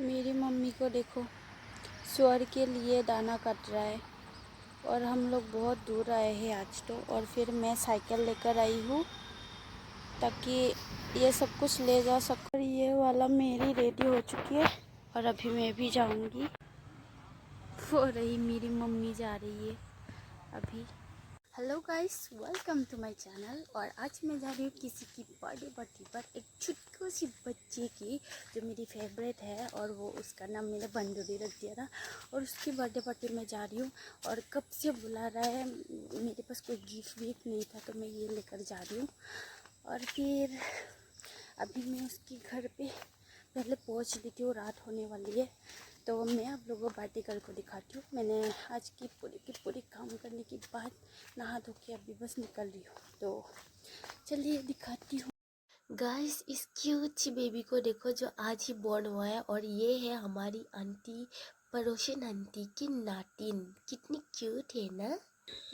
मेरी मम्मी को देखो, स्वर के लिए दाना कट रहा है। और हम लोग बहुत दूर आए हैं आज तो, और फिर मैं साइकिल लेकर आई हूँ ताकि ये सब कुछ ले जा सकूँ। ये वाला मेरी रेडी हो चुकी है और अभी मैं भी जाऊँगी। वो रही मेरी मम्मी जा रही है अभी। Hello guys, welcome to my channel. और आज मैं जा रही हूँ किसी की बर्थडे पार्टी पर, एक छुटकी सी बच्चे की जो मेरी फेवरेट है, और वो उसका नाम मैंने बंदूरी रख दिया था। और उसकी बर्थडे पार्टी में जा रही हूँ और कब से बुला रहा है। मेरे पास कोई गिफ्ट विफ्ट नहीं था तो मैं ये लेकर जा रही हूँ। और फिर अभी मैं उसके घर पे पहले पहुँच देती हूँ, रात होने वाली है। तो मैं आप लोगों को पार्टी गर्ल को दिखाती हूँ। मैंने आज की पूरी काम करने के बाद नहा धो के अभी बस निकल रही हूँ, तो चलिए दिखाती हूँ। गाइस, इस क्यूट सी बेबी को देखो जो आज ही बॉर्न हुआ है। और ये है हमारी आंटी, पड़ोसन आंटी की नातिन। कितनी क्यूट है ना।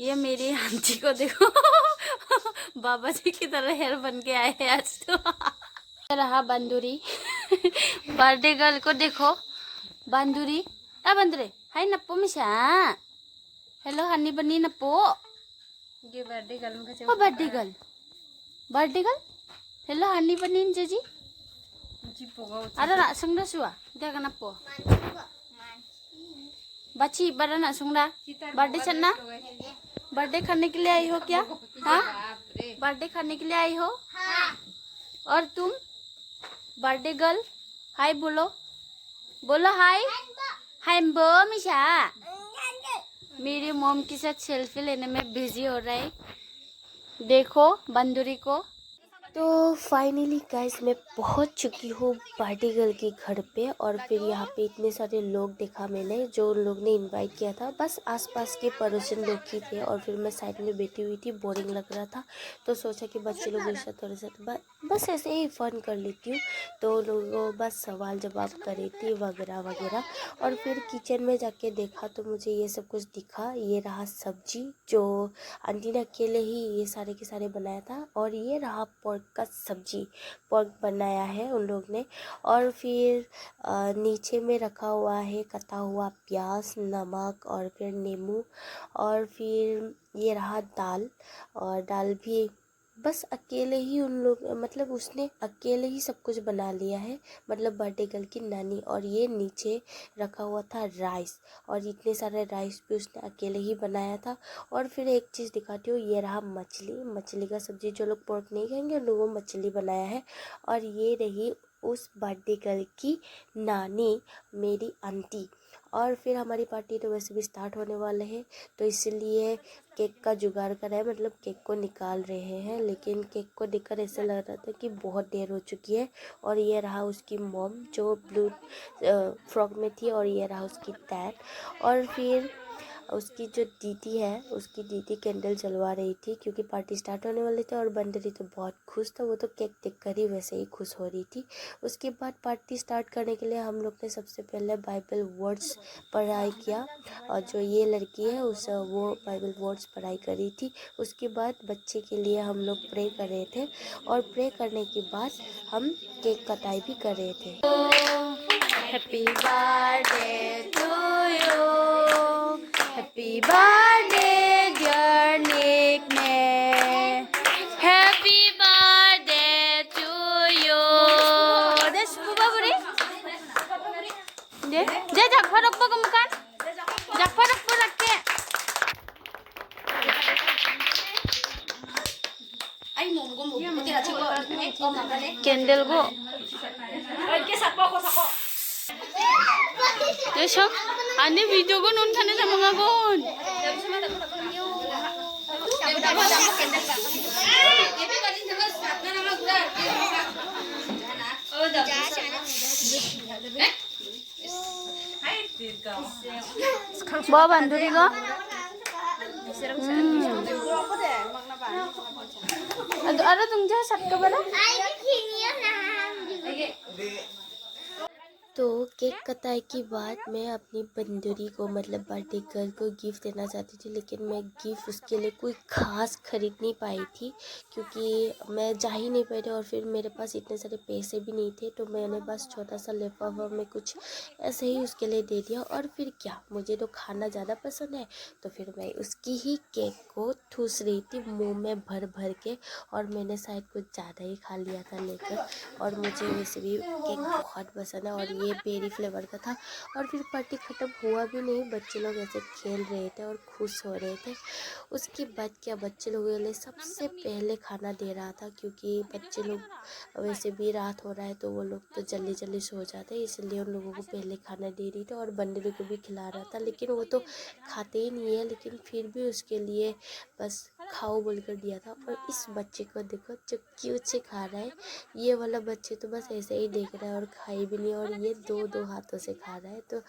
ये मेरी आंटी को देखो बाबा जी की तरह हेयर बन के आए हैं आज तो रहा बंदूरी बर्थडे गर्ल को देखो, बंदूरी बंदरे हाय नप्पो मिसा। हेलो हनी बनी नप्पो। ये बर्थडे गर्ल ओ बर्थडे गर्ल हेलो हनी बनी जी अरे ना संगदा सुआ dia kenapa बच्ची बड़ा ना सुंगड़ा बर्थडे चलना। बर्थडे खाने के लिए आई हो क्या? हाँ, बर्थडे खाने के लिए आई हो? हाँ। और तुम बर्थडे गर्ल हाय बोलो, बोलो हाय। हाय मिशा। मेरी मॉम के साथ सेल्फी लेने में बिजी हो रहा है, देखो बंदूरी को। तो फाइनली गाइस मैं पहुंच चुकी हूँ पार्टी गर्ल के घर पे। और फिर यहाँ पे इतने सारे लोग देखा मैंने जो लोग ने इनवाइट किया था। बस आसपास के पड़ोसन लोग ही थे और फिर मैं साइड में बैठी हुई थी, बोरिंग लग रहा था तो सोचा कि बच्चे लोगों के साथ थोड़ा सा बस ऐसे ही फन कर लेती हूँ। तो लोगों बस सवाल जवाब कर रही थी वगैरह वगैरह। और फिर किचन में जाके देखा तो मुझे ये सब कुछ दिखा। ये रहा सब्जी जो आंटी ने अकेले ही ये सारे के सारे बनाया था। और ये रहा पोर्क का सब्जी, पोर्क बनाया है उन लोग ने। और फिर नीचे में रखा हुआ है कटा हुआ प्याज, नमक और फिर नींबू। और फिर ये रहा दाल, और दाल भी बस अकेले ही उन लोग मतलब उसने अकेले ही सब कुछ बना लिया है, मतलब बर्थडे गर्ल की नानी। और ये नीचे रखा हुआ था राइस, और इतने सारे राइस भी उसने अकेले ही बनाया था। और फिर एक चीज़ दिखाती हूँ, ये रहा मछली का सब्जी। जो लोग पोर्क नहीं खाएंगे उन लोगों मछली बनाया है। और ये रही उस बर्थडे गर्ल की नानी, मेरी आंटी। और फिर हमारी पार्टी तो वैसे भी स्टार्ट होने वाले हैं तो इसलिए केक का जुगाड़ कर रहे हैं, मतलब केक को निकाल रहे हैं। लेकिन केक को देखकर ऐसा लग रहा था कि बहुत देर हो चुकी है। और ये रहा उसकी मॉम जो ब्लू फ्रॉक में थी, और ये रहा उसकी डैड। और फिर उसकी जो दीदी है, उसकी दीदी कैंडल जलवा रही थी क्योंकि पार्टी स्टार्ट होने वाली थी। और बंदरी तो बहुत खुश था, वो तो केक देखकर ही वैसे ही खुश हो रही थी। उसके बाद पार्टी स्टार्ट करने के लिए हम लोग ने सबसे पहले बाइबल वर्ड्स पढ़ाई किया। और जो ये लड़की है वो बाइबल वर्ड्स पढ़ाई कर रही थी। उसके बाद बच्चे के लिए हम लोग प्रे कर रहे थे, और प्रे करने के बाद हम केक कटाई भी कर रहे थे। Happy birthday to you, happy birthday dear Nick में, हैप्पी बर्थडे टू यू। देश बुबा बुरी दे जे जाफर अब्बा को मकान जाफर अब्बा रखे आई मोम को मोम तेरा चिको कैंडल को देखो आने वीडियो को नोन खाने sama ngakon bawa banduri ko ada tungja sat ke bala तो केक कटाई के बाद मैं अपनी बंदूरी को मतलब बर्थडे गर्ल को गिफ्ट देना चाहती थी, लेकिन मैं गिफ्ट उसके लिए कोई ख़ास खरीद नहीं पाई थी क्योंकि मैं जा ही नहीं पाई थी और फिर मेरे पास इतने सारे पैसे भी नहीं थे। तो मैंने बस छोटा सा लिफाफा में कुछ ऐसे ही उसके लिए दे दिया। और फिर क्या, मुझे तो खाना ज़्यादा पसंद है, तो फिर मैं उसकी ही केक को ठूस रही थी मुँह में भर भर के, और मैंने शायद कुछ ज़्यादा ही खा लिया था लेकर। और मुझे वैसे भी केक बहुत पसंद है और ये बेरी फ्लेवर का था। और फिर पार्टी ख़त्म हुआ भी नहीं, बच्चे लोग ऐसे खेल रहे थे और खुश हो रहे थे। उसके बाद क्या, बच्चे लोगों के लिए सबसे पहले खाना दे रहा था क्योंकि बच्चे लोग वैसे भी रात हो रहा है तो वो लोग तो जल्दी जल्दी सो जाते हैं, इसलिए उन लोगों को पहले खाना दे रही थी। और बंदरी को भी खिला रहा था, लेकिन वो तो खाते ही नहीं है, लेकिन फिर भी उसके लिए बस खाओ बोलकर दिया था। और इस बच्चे को देखो जो क्यूट से खा रहा है, ये वाला बच्चे तो बस ऐसे ही देख रहा है और खाई भी नहीं, और ये दो दो हाथों से खा रहा है। तो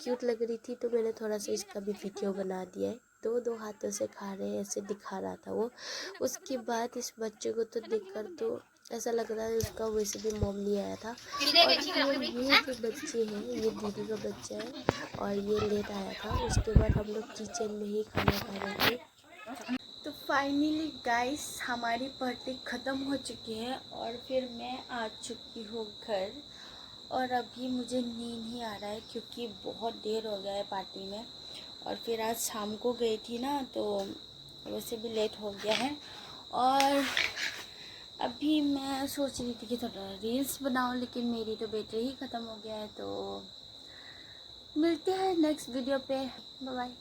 क्यूट लग रही थी, तो मैंने थोड़ा सा इसका भी वीडियो बना दिया है। दो दो हाथों से खा रहे हैं ऐसे दिखा रहा था वो। उसके बाद इस बच्चे को तो देखकर तो ऐसा लग रहा है उसका वैसे भी मॉम नहीं आया था। और फिर ये जो बच्चे हैं, ये दीदी का बच्चा है और ये लेट आया था। उसके बाद हम लोग किचन में ही खाना खा रहे थे। तो फाइनली गाइस हमारी पार्टी ख़त्म हो चुकी है और फिर मैं आ चुकी हूँ घर। और अभी मुझे नींद ही आ रहा है क्योंकि बहुत देर हो गया है पार्टी में। और फिर आज शाम को गई थी ना, तो वैसे भी लेट हो गया है। और अभी मैं सोच रही थी कि थोड़ा रील्स बनाऊँ, लेकिन मेरी तो बैटरी ही ख़त्म हो गया है। तो मिलते हैं नेक्स्ट वीडियो पे, बाय बाय।